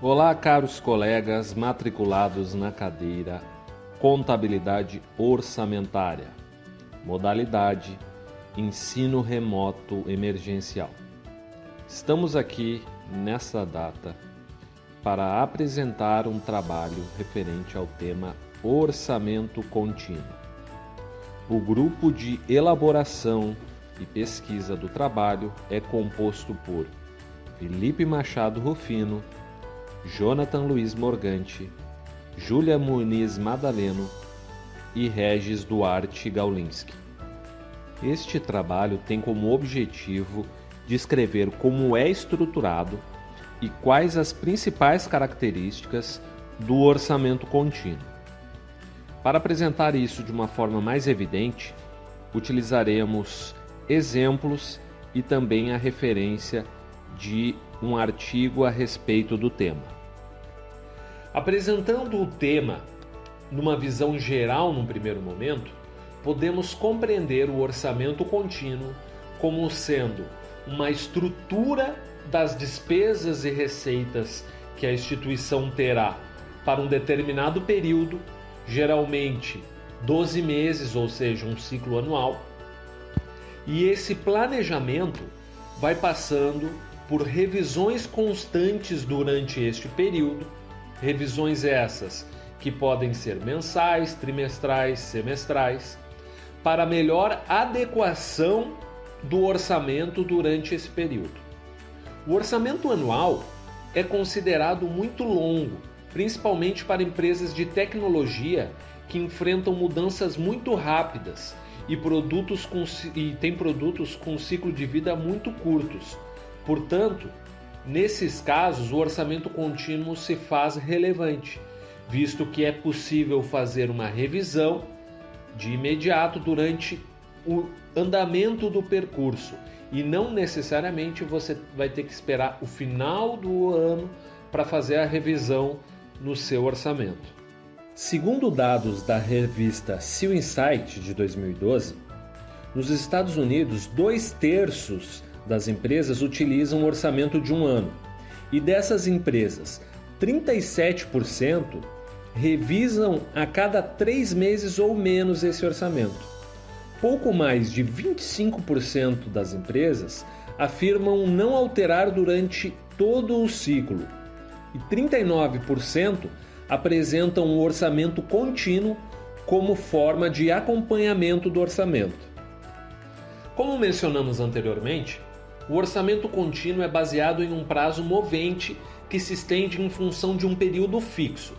Olá, caros colegas matriculados na cadeira Contabilidade Orçamentária, modalidade Ensino Remoto Emergencial. Estamos aqui nessa data para apresentar um trabalho referente ao tema Orçamento Contínuo. O grupo de elaboração e pesquisa do trabalho é composto por Felipe Machado Rufino, Jonathan Luiz Morgante, Júlia Muniz Madaleno e Regis Duarte Gaulinski. Este trabalho tem como objetivo descrever como é estruturado e quais as principais características do orçamento contínuo. Para apresentar isso de uma forma mais evidente, utilizaremos exemplos e também a referência de um artigo a respeito do tema. Apresentando o tema numa visão geral num primeiro momento, podemos compreender o orçamento contínuo como sendo uma estrutura das despesas e receitas que a instituição terá para um determinado período, geralmente 12 meses, ou seja, um ciclo anual, e esse planejamento vai passando por revisões constantes durante este período, revisões essas que podem ser mensais, trimestrais, semestrais, para melhor adequação do orçamento durante esse período. O orçamento anual é considerado muito longo, principalmente para empresas de tecnologia que enfrentam mudanças muito rápidas e têm produtos com ciclo de vida muito curtos. Portanto, nesses casos, o orçamento contínuo se faz relevante, visto que é possível fazer uma revisão de imediato durante o andamento do percurso e não necessariamente você vai ter que esperar o final do ano para fazer a revisão no seu orçamento. Segundo dados da revista Seal Insight de 2012, nos Estados Unidos, 2/3 das empresas utilizam um orçamento de um ano, e dessas empresas, 37% revisam a cada 3 meses ou menos esse orçamento. Pouco mais de 25% das empresas afirmam não alterar durante todo o ciclo, e 39% apresentam um orçamento contínuo como forma de acompanhamento do orçamento. Como mencionamos anteriormente, o orçamento contínuo é baseado em um prazo movente que se estende em função de um período fixo.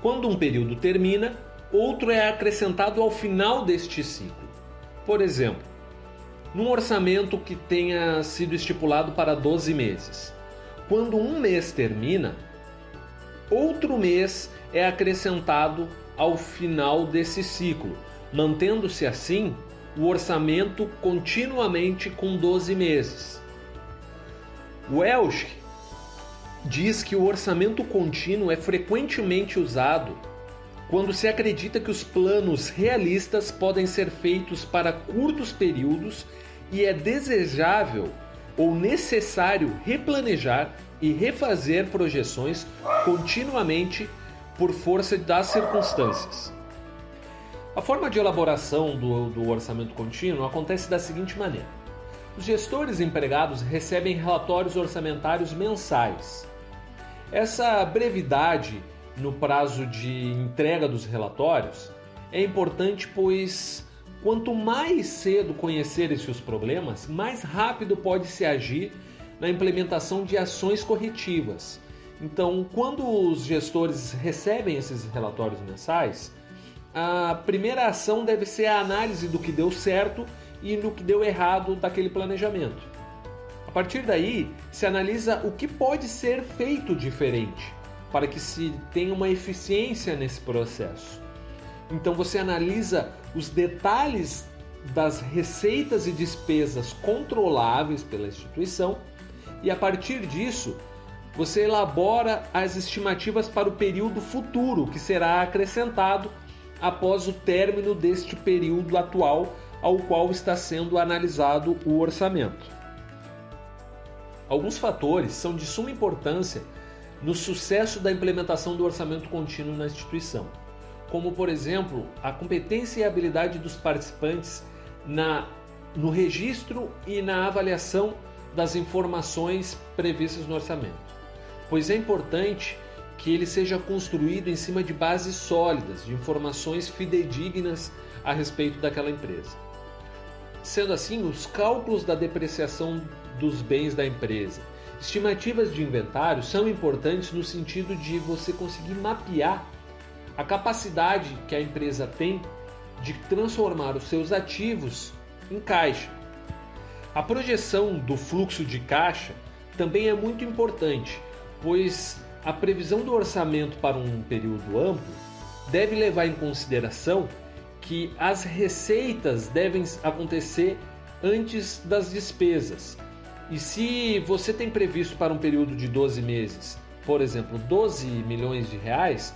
Quando um período termina, outro é acrescentado ao final deste ciclo. Por exemplo, num orçamento que tenha sido estipulado para 12 meses, quando um mês termina, outro mês é acrescentado ao final desse ciclo, mantendo-se assim o orçamento continuamente com 12 meses. Welch diz que o orçamento contínuo é frequentemente usado quando se acredita que os planos realistas podem ser feitos para curtos períodos e é desejável ou necessário replanejar e refazer projeções continuamente por força das circunstâncias. A forma de elaboração do orçamento contínuo acontece da seguinte maneira: os gestores empregados recebem relatórios orçamentários mensais. Essa brevidade no prazo de entrega dos relatórios é importante, pois quanto mais cedo conhecer-se os problemas, mais rápido pode-se agir na implementação de ações corretivas. Então, quando os gestores recebem esses relatórios mensais, a primeira ação deve ser a análise do que deu certo e no que deu errado daquele planejamento. A partir daí, se analisa o que pode ser feito diferente para que se tenha uma eficiência nesse processo. Então você analisa os detalhes das receitas e despesas controláveis pela instituição e a partir disso você elabora as estimativas para o período futuro que será acrescentado após o término deste período atual ao qual está sendo analisado o orçamento. Alguns fatores são de suma importância no sucesso da implementação do orçamento contínuo na instituição, como, por exemplo, a competência e a habilidade dos participantes no registro e na avaliação das informações previstas no orçamento, pois é importante que ele seja construído em cima de bases sólidas, de informações fidedignas a respeito daquela empresa. Sendo assim, os cálculos da depreciação dos bens da empresa, estimativas de inventário são importantes no sentido de você conseguir mapear a capacidade que a empresa tem de transformar os seus ativos em caixa. A projeção do fluxo de caixa também é muito importante, pois a previsão do orçamento para um período amplo deve levar em consideração que as receitas devem acontecer antes das despesas. E se você tem previsto para um período de 12 meses, por exemplo, 12 milhões de reais,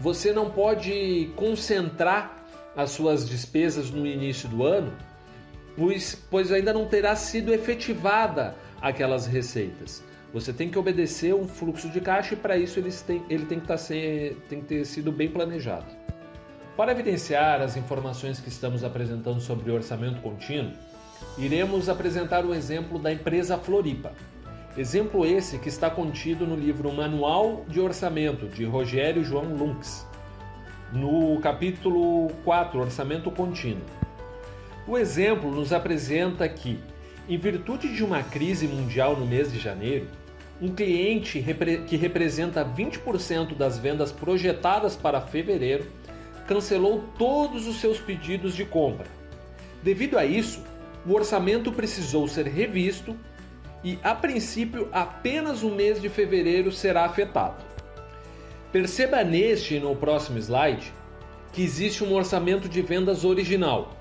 você não pode concentrar as suas despesas no início do ano, pois ainda não terá sido efetivada aquelas receitas. Você tem que obedecer um fluxo de caixa e para isso ele tem que ter sido bem planejado. Para evidenciar as informações que estamos apresentando sobre o orçamento contínuo, iremos apresentar o exemplo da empresa Floripa. Exemplo esse que está contido no livro Manual de Orçamento, de Rogério João Lunks, no capítulo 4, Orçamento Contínuo. O exemplo nos apresenta que, em virtude de uma crise mundial no mês de janeiro, um cliente que representa 20% das vendas projetadas para fevereiro cancelou todos os seus pedidos de compra. Devido a isso, o orçamento precisou ser revisto e, a princípio, apenas o mês de fevereiro será afetado. Perceba neste e no próximo slide que existe um orçamento de vendas original,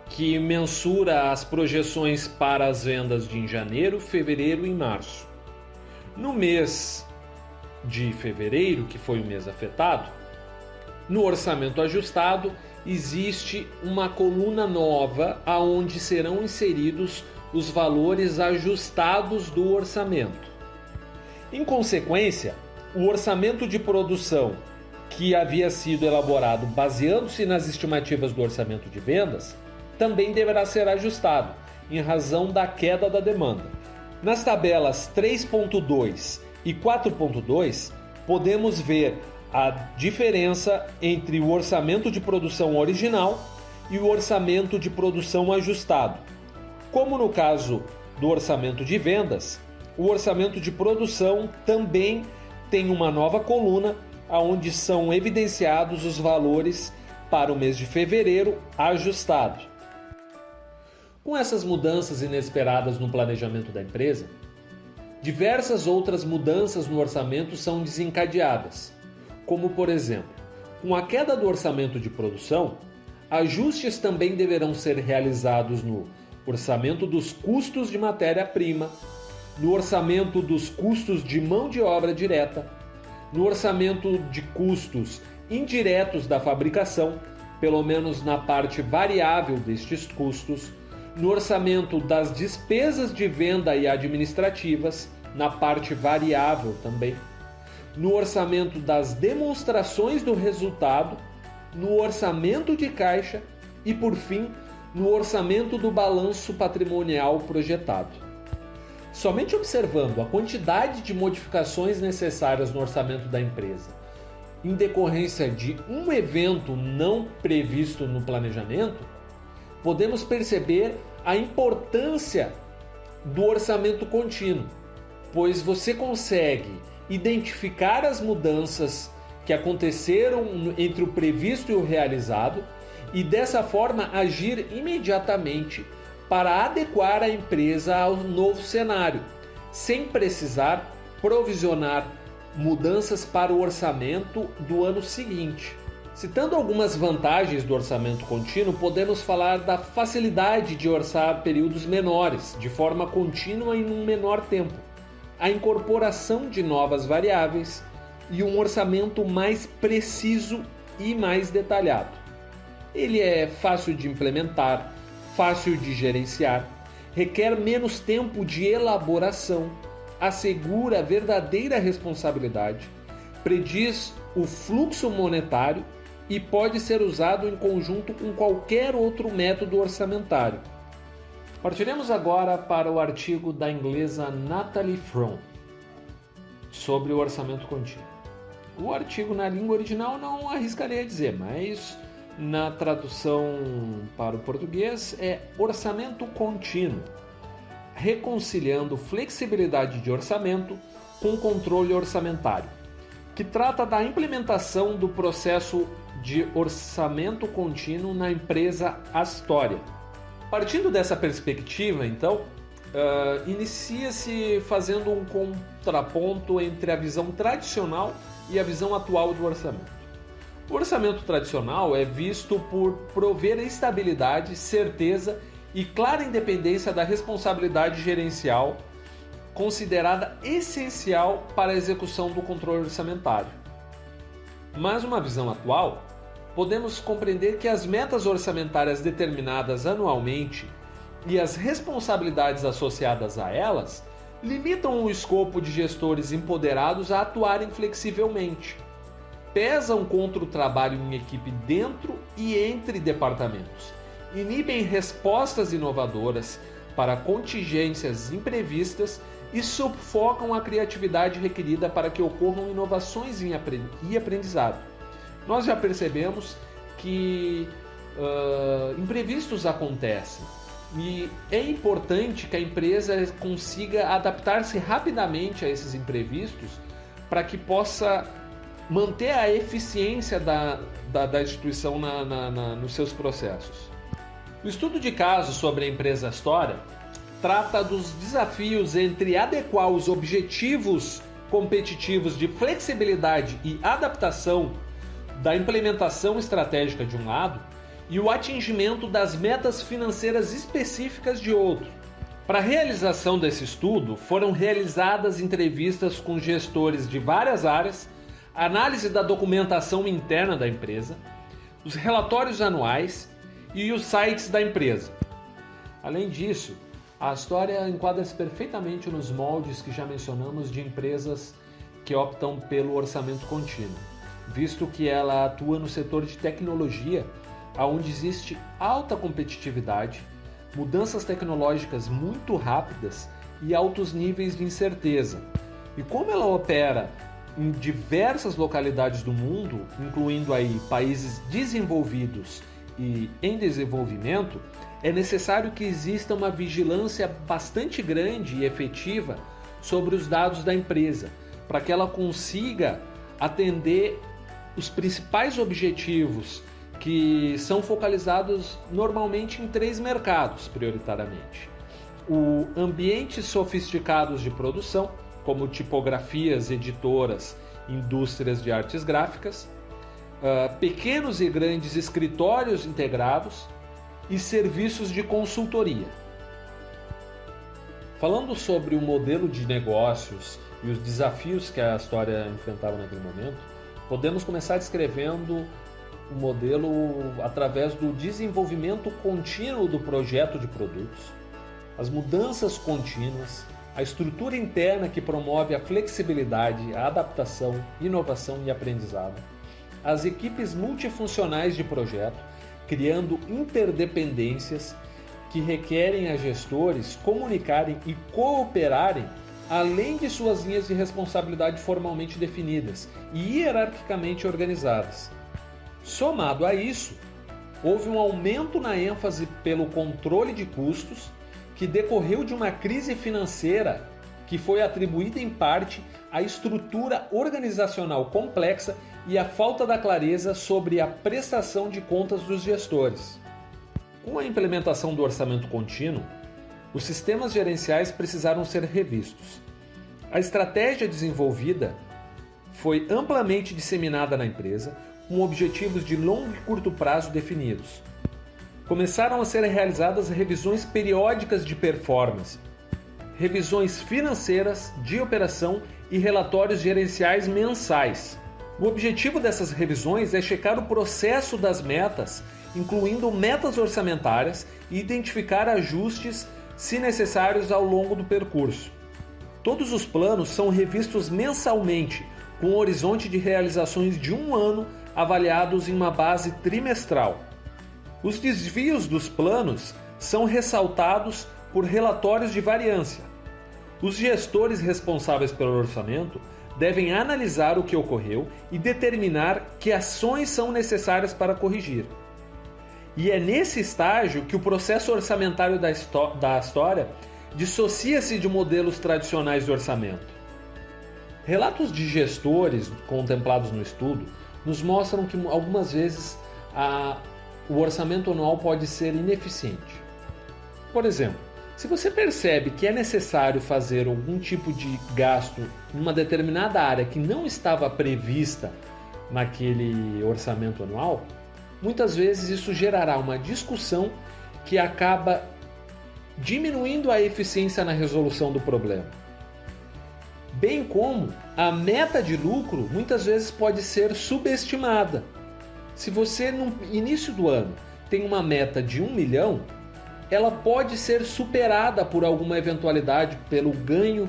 que mensura as projeções para as vendas de janeiro, fevereiro e março. No mês de fevereiro, que foi o mês afetado, no orçamento ajustado existe uma coluna nova aonde serão inseridos os valores ajustados do orçamento. Em consequência, o orçamento de produção que havia sido elaborado baseando-se nas estimativas do orçamento de vendas também deverá ser ajustado em razão da queda da demanda. Nas tabelas 3.2 e 4.2 podemos ver a diferença entre o orçamento de produção original e o orçamento de produção ajustado. Como no caso do orçamento de vendas, o orçamento de produção também tem uma nova coluna onde são evidenciados os valores para o mês de fevereiro ajustado. Com essas mudanças inesperadas no planejamento da empresa, diversas outras mudanças no orçamento são desencadeadas, como por exemplo, com a queda do orçamento de produção, ajustes também deverão ser realizados no orçamento dos custos de matéria-prima, no orçamento dos custos de mão de obra direta, no orçamento de custos indiretos da fabricação, pelo menos na parte variável destes custos, no orçamento das despesas de venda e administrativas, na parte variável também, no orçamento das demonstrações do resultado, no orçamento de caixa e, por fim, no orçamento do balanço patrimonial projetado. Somente observando a quantidade de modificações necessárias no orçamento da empresa, em decorrência de um evento não previsto no planejamento, podemos perceber a importância do orçamento contínuo, pois você consegue identificar as mudanças que aconteceram entre o previsto e o realizado e dessa forma agir imediatamente para adequar a empresa ao novo cenário, sem precisar provisionar mudanças para o orçamento do ano seguinte. Citando algumas vantagens do orçamento contínuo, podemos falar da facilidade de orçar períodos menores, de forma contínua em um menor tempo, a incorporação de novas variáveis e um orçamento mais preciso e mais detalhado. Ele é fácil de implementar, fácil de gerenciar, requer menos tempo de elaboração, assegura a verdadeira responsabilidade, prediz o fluxo monetário e pode ser usado em conjunto com qualquer outro método orçamentário. Partiremos agora para o artigo da inglesa Natalie Fromm sobre o orçamento contínuo. O artigo na língua original não arriscaria dizer, mas na tradução para o português é orçamento contínuo, reconciliando flexibilidade de orçamento com controle orçamentário, que trata da implementação do processo de orçamento contínuo na empresa Astoria. Partindo dessa perspectiva, então, inicia-se fazendo um contraponto entre a visão tradicional e a visão atual do orçamento. O orçamento tradicional é visto por prover estabilidade, certeza e clara independência da responsabilidade gerencial, considerada essencial para a execução do controle orçamentário. Mas uma visão atual, podemos compreender que as metas orçamentárias determinadas anualmente e as responsabilidades associadas a elas limitam o escopo de gestores empoderados a atuarem flexivelmente, pesam contra o trabalho em equipe dentro e entre departamentos, inibem respostas inovadoras para contingências imprevistas e sufocam a criatividade requerida para que ocorram inovações e aprendizado. Nós já percebemos que imprevistos acontecem e é importante que a empresa consiga adaptar-se rapidamente a esses imprevistos para que possa manter a eficiência da instituição nos seus processos. O estudo de caso sobre a empresa Astoria trata dos desafios entre adequar os objetivos competitivos de flexibilidade e adaptação da implementação estratégica de um lado e o atingimento das metas financeiras específicas de outro. Para a realização desse estudo, foram realizadas entrevistas com gestores de várias áreas, análise da documentação interna da empresa, os relatórios anuais e os sites da empresa. Além disso, a Astoria enquadra-se perfeitamente nos moldes que já mencionamos de empresas que optam pelo orçamento contínuo, visto que ela atua no setor de tecnologia, onde existe alta competitividade, mudanças tecnológicas muito rápidas e altos níveis de incerteza. E como ela opera em diversas localidades do mundo, incluindo aí países desenvolvidos e em desenvolvimento, é necessário que exista uma vigilância bastante grande e efetiva sobre os dados da empresa, para que ela consiga atender os principais objetivos que são focalizados normalmente em 3 mercados, prioritariamente. O ambientes sofisticados de produção, como tipografias, editoras, indústrias de artes gráficas, pequenos e grandes escritórios integrados e serviços de consultoria. Falando sobre o modelo de negócios e os desafios que a Astoria enfrentava naquele momento, podemos começar descrevendo o modelo através do desenvolvimento contínuo do projeto de produtos, as mudanças contínuas, a estrutura interna que promove a flexibilidade, a adaptação, inovação e aprendizado, as equipes multifuncionais de projeto, criando interdependências que requerem a gestores comunicarem e cooperarem além de suas linhas de responsabilidade formalmente definidas e hierarquicamente organizadas. Somado a isso, houve um aumento na ênfase pelo controle de custos que decorreu de uma crise financeira que foi atribuída em parte à estrutura organizacional complexa e à falta da clareza sobre a prestação de contas dos gestores. Com a implementação do orçamento contínuo, os sistemas gerenciais precisaram ser revistos. A estratégia desenvolvida foi amplamente disseminada na empresa, com objetivos de longo e curto prazo definidos. Começaram a ser realizadas revisões periódicas de performance, revisões financeiras, de operação e relatórios gerenciais mensais. O objetivo dessas revisões é checar o processo das metas, incluindo metas orçamentárias, e identificar ajustes, se necessários, ao longo do percurso. Todos os planos são revistos mensalmente, com um horizonte de realizações de 1 ano avaliados em uma base trimestral. Os desvios dos planos são ressaltados por relatórios de variância. Os gestores responsáveis pelo orçamento devem analisar o que ocorreu e determinar que ações são necessárias para corrigir. E é nesse estágio que o processo orçamentário da história dissocia-se de modelos tradicionais de orçamento. Relatos de gestores contemplados no estudo nos mostram que algumas vezes o orçamento anual pode ser ineficiente. Por exemplo, se você percebe que é necessário fazer algum tipo de gasto em uma determinada área que não estava prevista naquele orçamento anual, muitas vezes isso gerará uma discussão que acaba diminuindo a eficiência na resolução do problema. Bem como a meta de lucro muitas vezes pode ser subestimada. Se você no início do ano tem uma meta de 1 milhão, ela pode ser superada por alguma eventualidade pelo ganho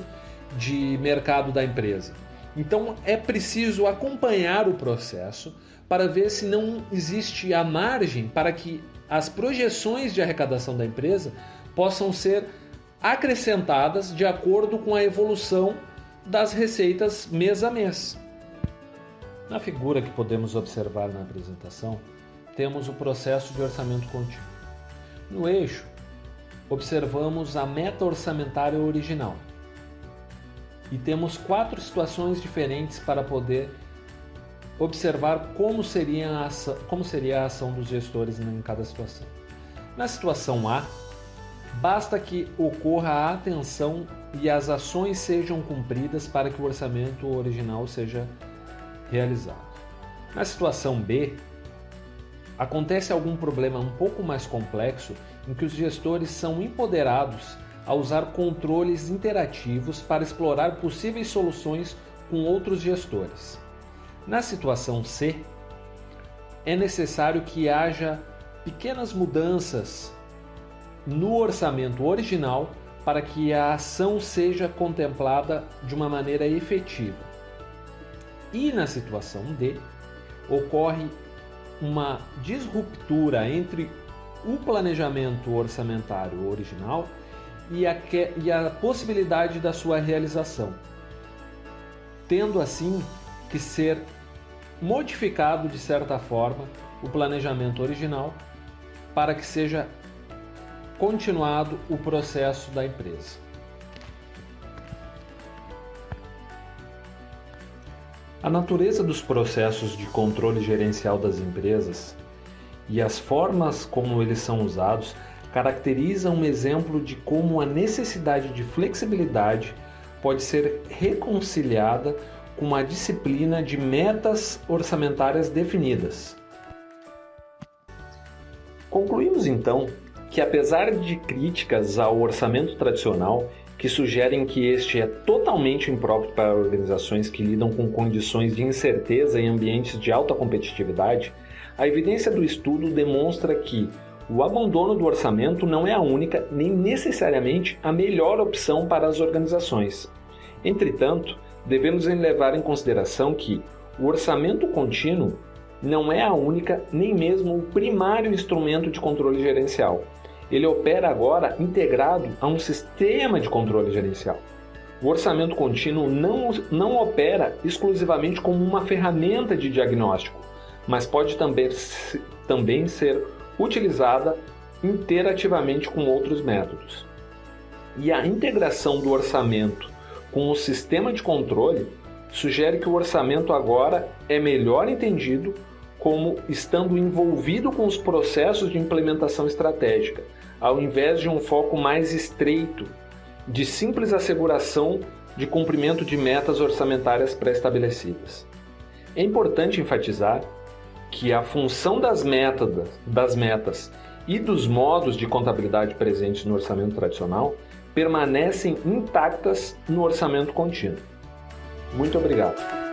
de mercado da empresa. Então é preciso acompanhar o processo para ver se não existe a margem para que as projeções de arrecadação da empresa possam ser acrescentadas de acordo com a evolução das receitas mês a mês. Na figura que podemos observar na apresentação, temos o processo de orçamento contínuo. No eixo, observamos a meta orçamentária original. E temos 4 situações diferentes para poder observar como seria a ação dos gestores em cada situação. Na situação A, basta que ocorra a atenção e as ações sejam cumpridas para que o orçamento original seja realizado. Na situação B, acontece algum problema um pouco mais complexo em que os gestores são empoderados a usar controles interativos para explorar possíveis soluções com outros gestores. Na situação C, é necessário que haja pequenas mudanças no orçamento original para que a ação seja contemplada de uma maneira efetiva. E na situação D, ocorre uma disruptura entre o planejamento orçamentário original e a possibilidade da sua realização, tendo assim que ser modificado de certa forma o planejamento original para que seja continuado o processo da empresa. A natureza dos processos de controle gerencial das empresas e as formas como eles são usados caracterizam um exemplo de como a necessidade de flexibilidade pode ser reconciliada com a disciplina de metas orçamentárias definidas. Concluímos então que, apesar de críticas ao orçamento tradicional que sugerem que este é totalmente impróprio para organizações que lidam com condições de incerteza em ambientes de alta competitividade, a evidência do estudo demonstra que o abandono do orçamento não é a única nem necessariamente a melhor opção para as organizações. Entretanto, devemos levar em consideração que o orçamento contínuo não é a única nem mesmo o primário instrumento de controle gerencial. Ele opera agora integrado a um sistema de controle gerencial. O orçamento contínuo não opera exclusivamente como uma ferramenta de diagnóstico, mas pode também ser utilizada interativamente com outros métodos. E a integração do orçamento com o sistema de controle sugere que o orçamento agora é melhor entendido como estando envolvido com os processos de implementação estratégica, ao invés de um foco mais estreito de simples asseguração de cumprimento de metas orçamentárias pré-estabelecidas. É importante enfatizar que a função das metas e dos modos de contabilidade presentes no orçamento tradicional permanecem intactas no orçamento contínuo. Muito obrigado.